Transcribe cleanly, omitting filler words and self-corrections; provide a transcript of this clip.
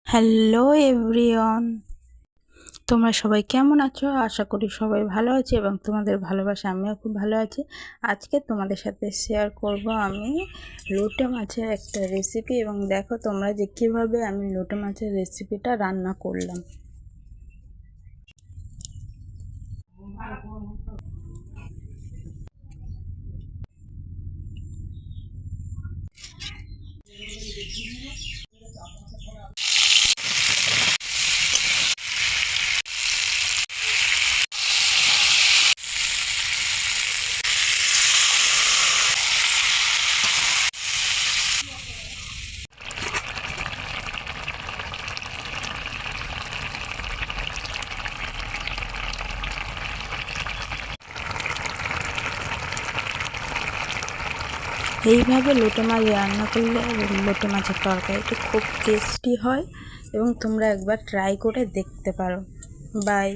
Hello everyone, তোমরা সবাই কেমন আছো? আশা করি সবাই ভালো আছে এবং তোমাদের ভালোবাসা আমিও খুব ভালো আছি। আজকে তোমাদের সাথে শেয়ার করব আমি লোটে মাছের একটা রেসিপি এবং দেখো তোমরা যে কীভাবে আমি লোটে মাছের রেসিপিটা রান্না করলাম। এইভাবে লোটে মাছ রান্না করলে লোটে মাছের তরকারিটা খুব টেস্টি হয় এবং তোমরা একবার ট্রাই করে দেখতে পারো। বাই।